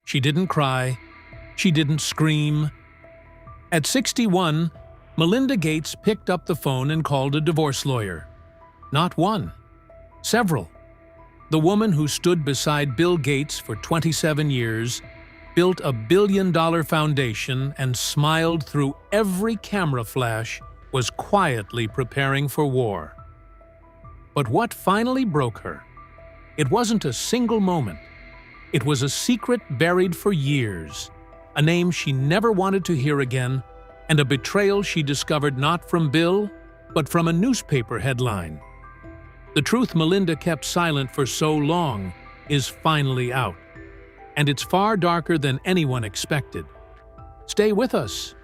She didn't cry. She didn't scream. At 61, Melinda Gates picked up the phone and called a divorce lawyer. Not one, several. The woman who stood beside Bill Gates for 27 years, built a billion-dollar foundation, and smiled through every camera flash, was quietly preparing for war. But what finally broke her? It wasn't a single moment. It was a secret buried for years, a name she never wanted to hear again, and a betrayal she discovered not from Bill, but from a newspaper headline. The truth Melinda kept silent for so long is finally out, and it's far darker than anyone expected. Stay with us,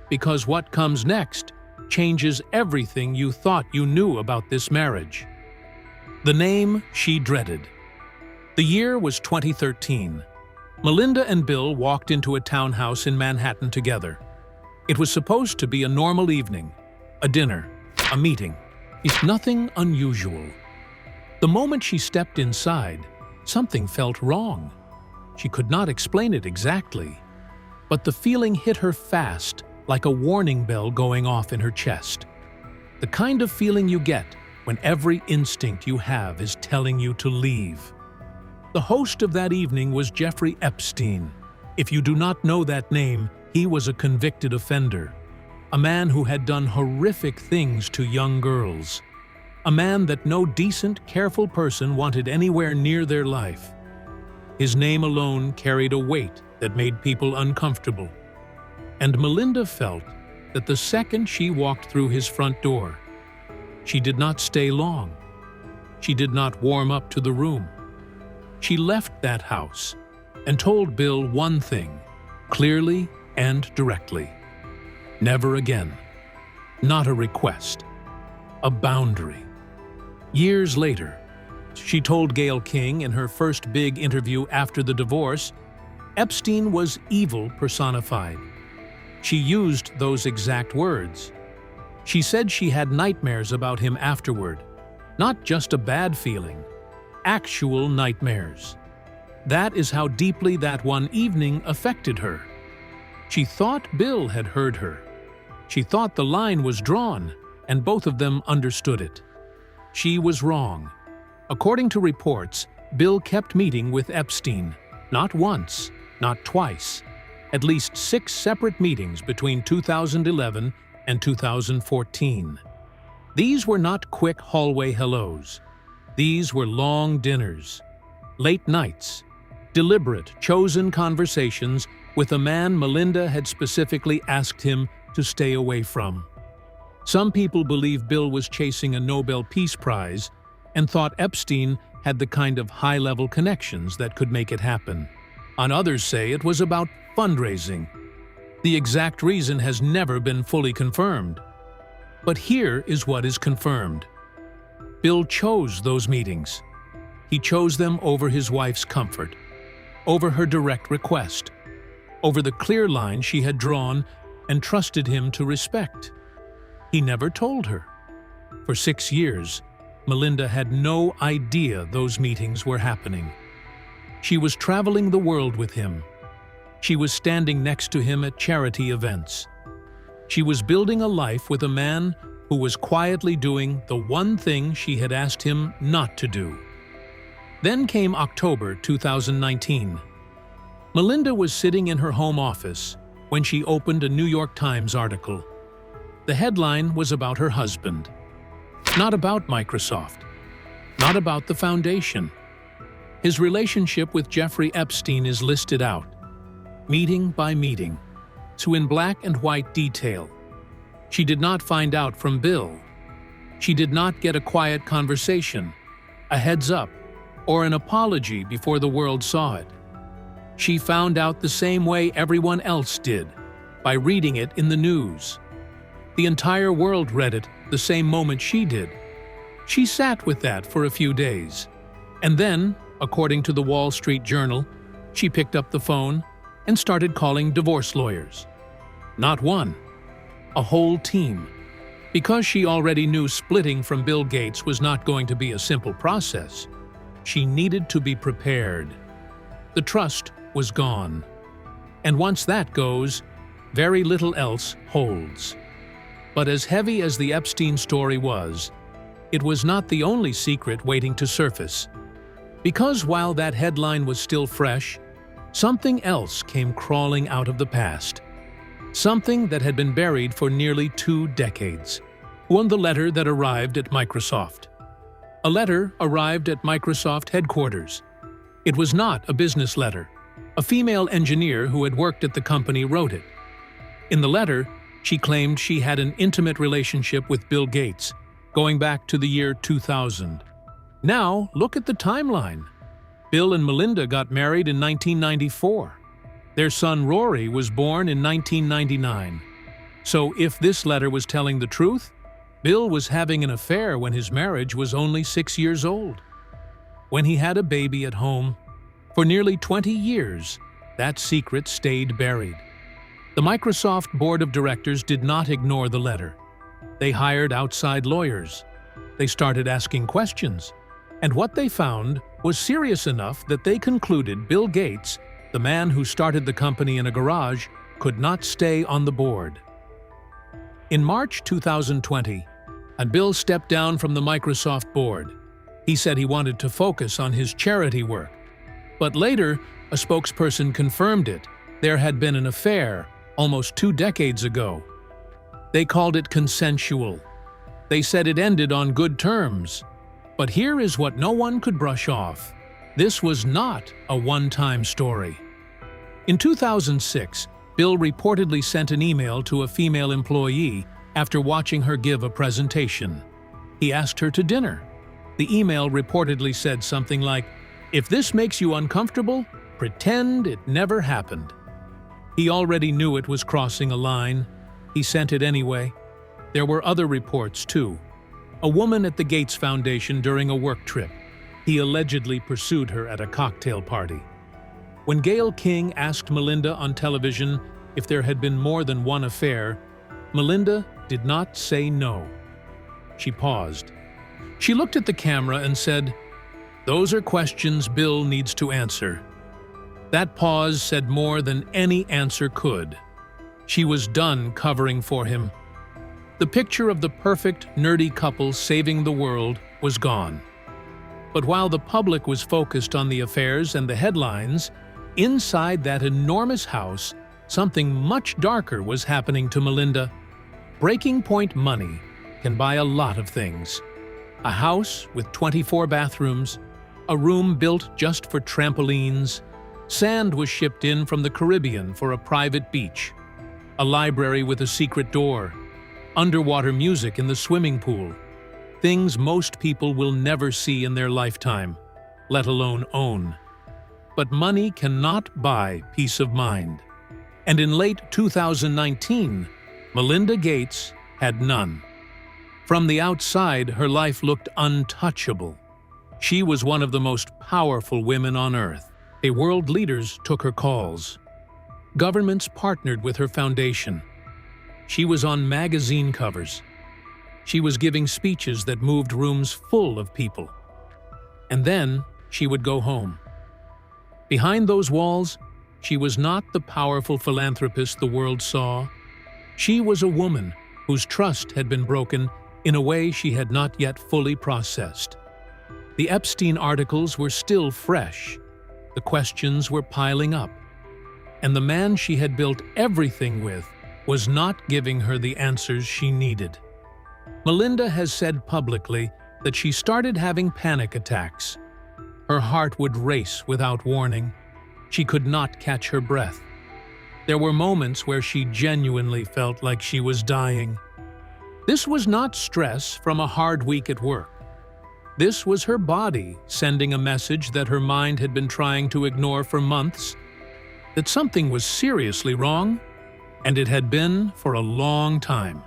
because what comes next changes everything you thought you knew about this marriage. The name she dreaded. The year was 2013. Melinda and Bill walked into a townhouse in Manhattan together. It was supposed to be a normal evening, a dinner, a meeting. It's nothing unusual. The moment she stepped inside, something felt wrong. She could not explain it exactly, but the feeling hit her fast, like a warning bell going off in her chest. The kind of feeling you get when every instinct you have is telling you to leave. The host of that evening was Jeffrey Epstein. If you do not know that name, he was a convicted offender, a man who had done horrific things to young girls, a man that no decent, careful person wanted anywhere near their life. His name alone carried a weight that made people uncomfortable. And Melinda felt that the second she walked through his front door, she did not stay long. She did not warm up to the room. She left that house and told Bill one thing, clearly and directly. Never again. Not a request. A boundary. Years later, she told Gayle King in her first big interview after the divorce, Epstein was evil personified. She used those exact words. She said she had nightmares about him afterward, not just a bad feeling, actual nightmares. That is how deeply that one evening affected her. She thought Bill had heard her. She thought the line was drawn, and both of them understood it. She was wrong. According to reports, Bill kept meeting with Epstein, not once, not twice, at least 6 separate meetings between 2011 and 2014. These were not quick hallway hellos. These were long dinners, late nights, deliberate, chosen conversations with a man Melinda had specifically asked him to stay away from. Some people believe Bill was chasing a Nobel Peace Prize and thought Epstein had the kind of high-level connections that could make it happen. On others say it was about fundraising. The exact reason has never been fully confirmed. But here is what is confirmed. Bill chose those meetings. He chose them over his wife's comfort, over her direct request, over the clear line she had drawn and trusted him to respect. He never told her. For 6 years, Melinda had no idea those meetings were happening. She was traveling the world with him. She was standing next to him at charity events. She was building a life with a man who was quietly doing the one thing she had asked him not to do. Then came October 2019. Melinda was sitting in her home office when she opened a New York Times article. The headline was about her husband. Not about Microsoft. Not about the foundation. His relationship with Jeffrey Epstein is listed out, meeting by meeting, so in black and white detail. She did not find out from Bill. She did not get a quiet conversation, a heads up, or an apology before the world saw it. She found out the same way everyone else did, by reading it in the news. The entire world read it the same moment she did. She sat with that for a few days. And then, according to the Wall Street Journal, she picked up the phone and started calling divorce lawyers. Not one, a whole team. Because she already knew splitting from Bill Gates was not going to be a simple process, she needed to be prepared. The trust was gone. And once that goes, very little else holds. But as heavy as the Epstein story was, it was not the only secret waiting to surface. Because while that headline was still fresh, something else came crawling out of the past. Something that had been buried for nearly 2 decades. The letter that arrived at Microsoft. A letter arrived at Microsoft headquarters. It was not a business letter. A female engineer who had worked at the company wrote it. In the letter, she claimed she had an intimate relationship with Bill Gates, going back to the year 2000. Now, look at the timeline. Bill and Melinda got married in 1994. Their son Rory was born in 1999. So if this letter was telling the truth, Bill was having an affair when his marriage was only 6 years old. When he had a baby at home, for nearly 20 years, that secret stayed buried. The Microsoft board of directors did not ignore the letter. They hired outside lawyers. They started asking questions. And what they found was serious enough that they concluded Bill Gates, the man who started the company in a garage, could not stay on the board. In March 2020, Bill stepped down from the Microsoft board. He said he wanted to focus on his charity work. But later, a spokesperson confirmed it. There had been an affair almost 2 decades ago. They called it consensual. They said it ended on good terms. But here is what no one could brush off. This was not a one-time story. In 2006, Bill reportedly sent an email to a female employee after watching her give a presentation. He asked her to dinner. The email reportedly said something like, "If this makes you uncomfortable, pretend it never happened." He already knew it was crossing a line. He sent it anyway. There were other reports, too. A woman at the Gates Foundation during a work trip. He allegedly pursued her at a cocktail party. When Gayle King asked Melinda on television if there had been more than one affair, Melinda did not say no. She paused. She looked at the camera and said, "Those are questions Bill needs to answer." That pause said more than any answer could. She was done covering for him. The picture of the perfect, nerdy couple saving the world was gone. But while the public was focused on the affairs and the headlines, inside that enormous house, something much darker was happening to Melinda. Breaking point money can buy a lot of things. A house with 24 bathrooms, a room built just for trampolines, sand was shipped in from the Caribbean for a private beach, a library with a secret door, underwater music in the swimming pool, things most people will never see in their lifetime, let alone own. But money cannot buy peace of mind. And in late 2019, Melinda Gates had none. From the outside, her life looked untouchable. She was one of the most powerful women on earth. World leaders took her calls. Governments partnered with her foundation. She was on magazine covers. She was giving speeches that moved rooms full of people. And then she would go home. Behind those walls, she was not the powerful philanthropist the world saw. She was a woman whose trust had been broken in a way she had not yet fully processed. The Epstein articles were still fresh. The questions were piling up. And the man she had built everything with was not giving her the answers she needed. Melinda has said publicly that she started having panic attacks. Her heart would race without warning. She could not catch her breath. There were moments where she genuinely felt like she was dying. This was not stress from a hard week at work. This was her body sending a message that her mind had been trying to ignore for months, that something was seriously wrong, and it had been for a long time.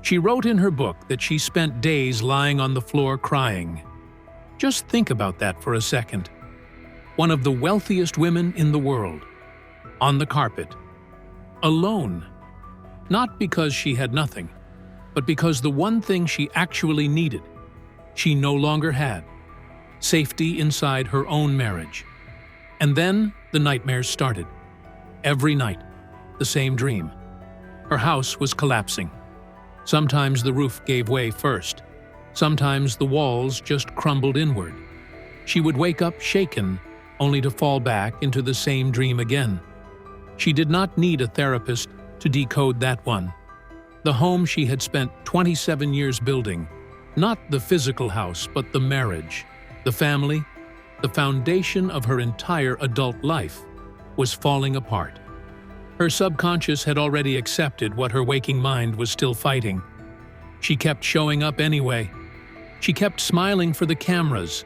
She wrote in her book that she spent days lying on the floor crying. Just think about that for a second. One of the wealthiest women in the world, on the carpet, alone. Not because she had nothing, but because the one thing she actually needed, she no longer had: safety inside her own marriage. And then the nightmares started. Every night, the same dream. Her house was collapsing. Sometimes the roof gave way first. Sometimes the walls just crumbled inward. She would wake up shaken, only to fall back into the same dream again. She did not need a therapist to decode that one. The home she had spent 27 years building, not the physical house, but the marriage, the family, the foundation of her entire adult life, was falling apart. Her subconscious had already accepted what her waking mind was still fighting. She kept showing up anyway. She kept smiling for the cameras.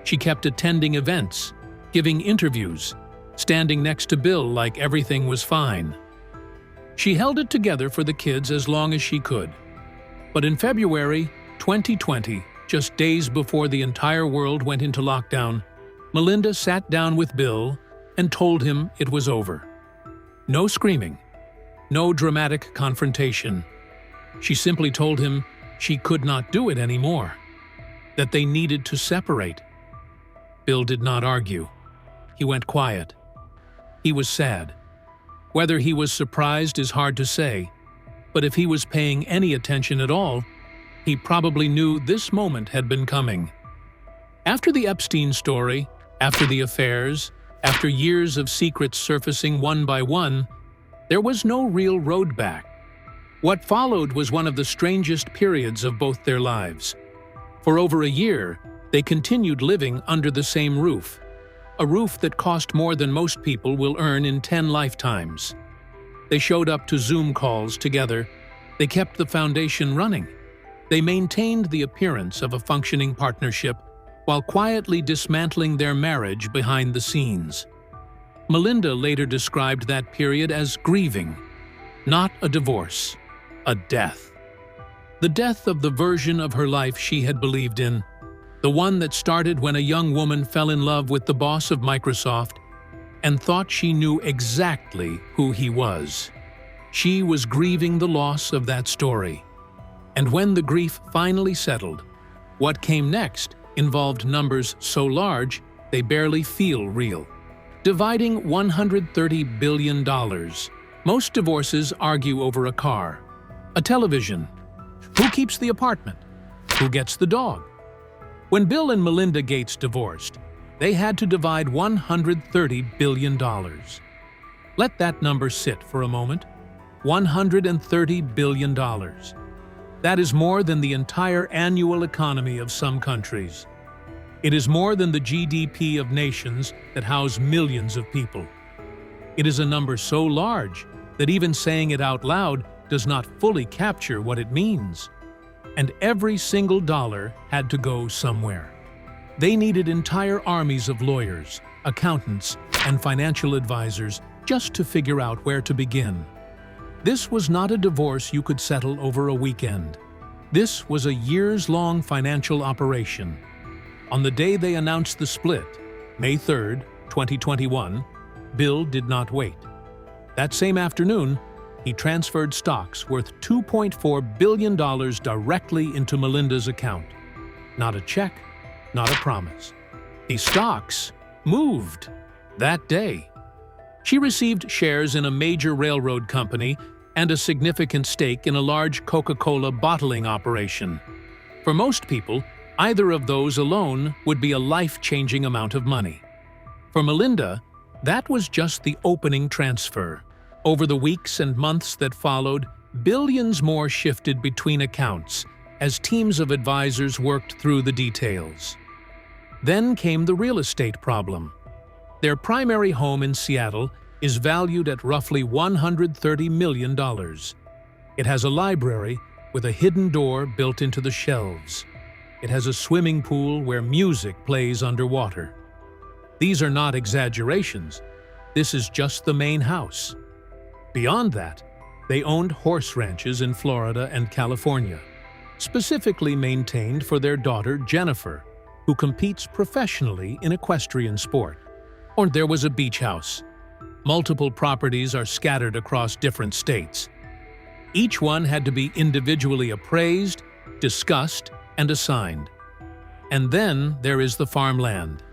She kept attending events, giving interviews, standing next to Bill like everything was fine. She held it together for the kids as long as she could. But in February 2020, just days before the entire world went into lockdown, Melinda sat down with Bill and told him it was over. No screaming, no dramatic confrontation. She simply told him she could not do it anymore, that they needed to separate. Bill did not argue. He went quiet. He was sad. Whether he was surprised is hard to say, but if he was paying any attention at all, he probably knew this moment had been coming. After the Epstein story, after the affairs, after years of secrets surfacing one by one, there was no real road back. What followed was one of the strangest periods of both their lives. For over a year, they continued living under the same roof, a roof that cost more than most people will earn in 10 lifetimes. They showed up to Zoom calls together. They kept the foundation running. They maintained the appearance of a functioning partnership while quietly dismantling their marriage behind the scenes. Melinda later described that period as grieving, not a divorce, a death. The death of the version of her life she had believed in, the one that started when a young woman fell in love with the boss of Microsoft and thought she knew exactly who he was. She was grieving the loss of that story. And when the grief finally settled, what came next involved numbers so large they barely feel real. Dividing $130 billion. Most divorces argue over a car, a television. Who keeps the apartment? Who gets the dog? When Bill and Melinda Gates divorced, they had to divide $130 billion. Let that number sit for a moment. $130 billion. That is more than the entire annual economy of some countries. It is more than the GDP of nations that house millions of people. It is a number so large that even saying it out loud does not fully capture what it means. And every single dollar had to go somewhere. They needed entire armies of lawyers, accountants, and financial advisors just to figure out where to begin. This was not a divorce you could settle over a weekend. This was a years-long financial operation. On the day they announced the split, May 3, 2021, Bill did not wait. That same afternoon, he transferred stocks worth $2.4 billion directly into Melinda's account. Not a check, not a promise. The stocks moved that day. She received shares in a major railroad company and a significant stake in a large Coca-Cola bottling operation. For most people, either of those alone would be a life-changing amount of money. For Melinda, that was just the opening transfer. Over the weeks and months that followed, billions more shifted between accounts as teams of advisors worked through the details. Then came the real estate problem. Their primary home in Seattle is valued at roughly $130 million. It has a library with a hidden door built into the shelves. It has a swimming pool where music plays underwater. These are not exaggerations. This is just the main house. Beyond that, they owned horse ranches in Florida and California, specifically maintained for their daughter Jennifer, who competes professionally in equestrian sport. Or there was a beach house. Multiple properties are scattered across different states. Each one had to be individually appraised, discussed, and assigned. And then there is the farmland.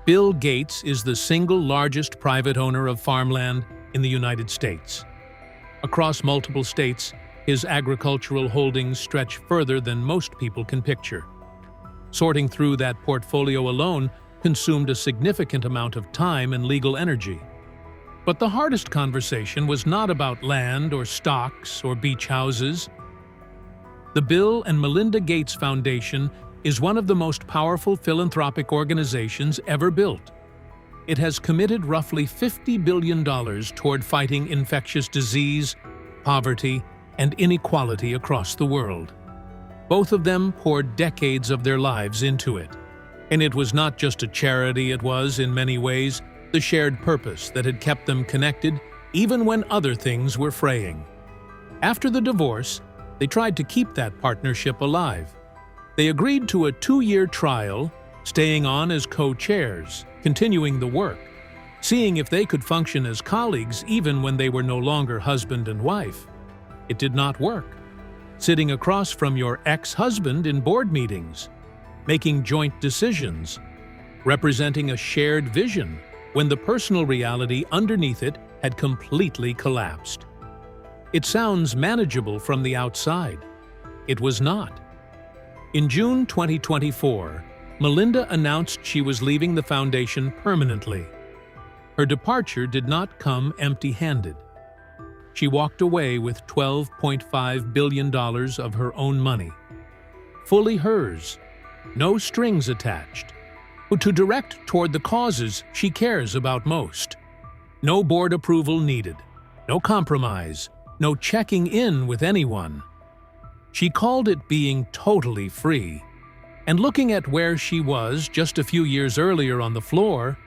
Bill Gates is the single largest private owner of farmland in the United States. Across multiple states, his agricultural holdings stretch further than most people can picture. Sorting through that portfolio alone consumed a significant amount of time and legal energy. But the hardest conversation was not about land or stocks or beach houses. The Bill and Melinda Gates Foundation is one of the most powerful philanthropic organizations ever built. It has committed roughly $50 billion toward fighting infectious disease, poverty, and inequality across the world. Both of them poured decades of their lives into it. And it was not just a charity, it was, in many ways, the shared purpose that had kept them connected even when other things were fraying. After the divorce, they tried to keep that partnership alive. They agreed to a 2-year trial, staying on as co-chairs, continuing the work, seeing if they could function as colleagues even when they were no longer husband and wife. It did not work. Sitting across from your ex-husband in board meetings, making joint decisions, representing a shared vision when the personal reality underneath it had completely collapsed. It sounds manageable from the outside. It was not. In June 2024, Melinda announced she was leaving the foundation permanently. Her departure did not come empty-handed. She walked away with $12.5 billion of her own money, fully hers, no strings attached, but to direct toward the causes she cares about most. No board approval needed, no compromise, no checking in with anyone. She called it being totally free. And looking at where she was just a few years earlier on the floor,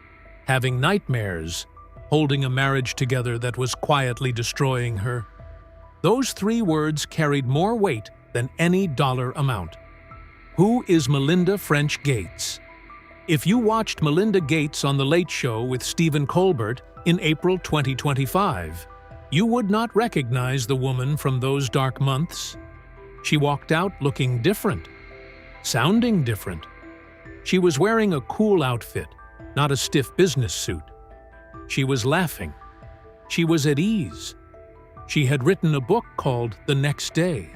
having nightmares, holding a marriage together that was quietly destroying her, those 3 words carried more weight than any dollar amount. Who is Melinda French Gates? If you watched Melinda Gates on The Late Show with Stephen Colbert in April 2025, you would not recognize the woman from those dark months. She walked out looking different, sounding different. She was wearing a cool outfit, not a stiff business suit. She was laughing. She was at ease. She had written a book called The Next Day.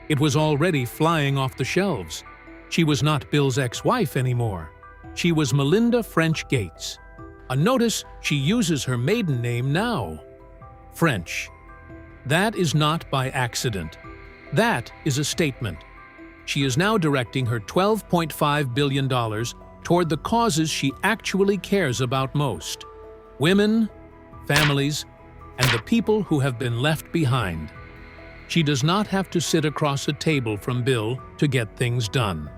It was already flying off the shelves. She was not Bill's ex-wife anymore. She was Melinda French Gates. Notice she uses her maiden name now, French. That is not by accident. That is a statement. She is now directing her $12.5 billion toward the causes she actually cares about most: women, families, and the people who have been left behind. She does not have to sit across a table from Bill to get things done.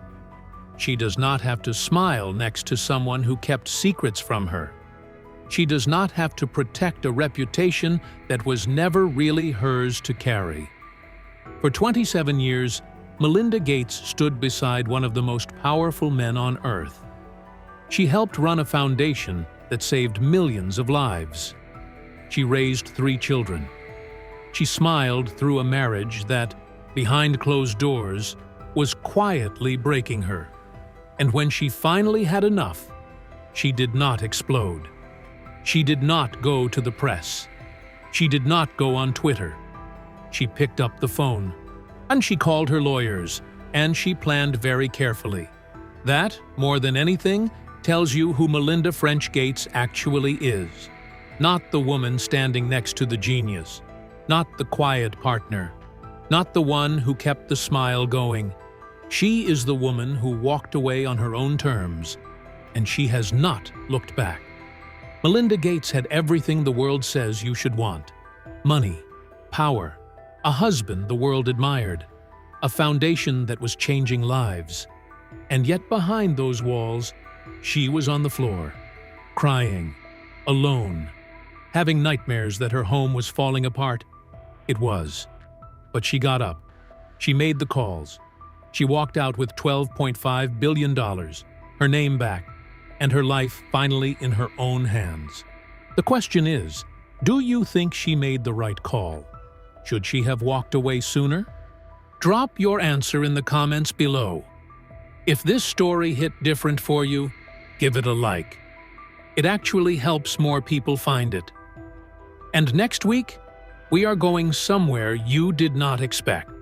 She does not have to smile next to someone who kept secrets from her. She does not have to protect a reputation that was never really hers to carry. For 27 years, Melinda Gates stood beside one of the most powerful men on earth. She helped run a foundation that saved millions of lives. She raised 3 children. She smiled through a marriage that, behind closed doors, was quietly breaking her. And when she finally had enough, she did not explode. She did not go to the press. She did not go on Twitter. She picked up the phone, and she called her lawyers, and she planned very carefully. That, more than anything, tells you who Melinda French Gates actually is. Not the woman standing next to the genius, not the quiet partner, not the one who kept the smile going. She is the woman who walked away on her own terms, and she has not looked back. Melinda Gates had everything the world says you should want: money, power, a husband the world admired, a foundation that was changing lives. And yet behind those walls, she was on the floor, crying, alone, having nightmares that her home was falling apart. It was. But she got up. She made the calls. She walked out with $12.5 billion, her name back, and her life finally in her own hands. The question is, do you think she made the right call? Should she have walked away sooner? Drop your answer in the comments below. If this story hit different for you, give it a like. It actually helps more people find it. And next week, we are going somewhere you did not expect.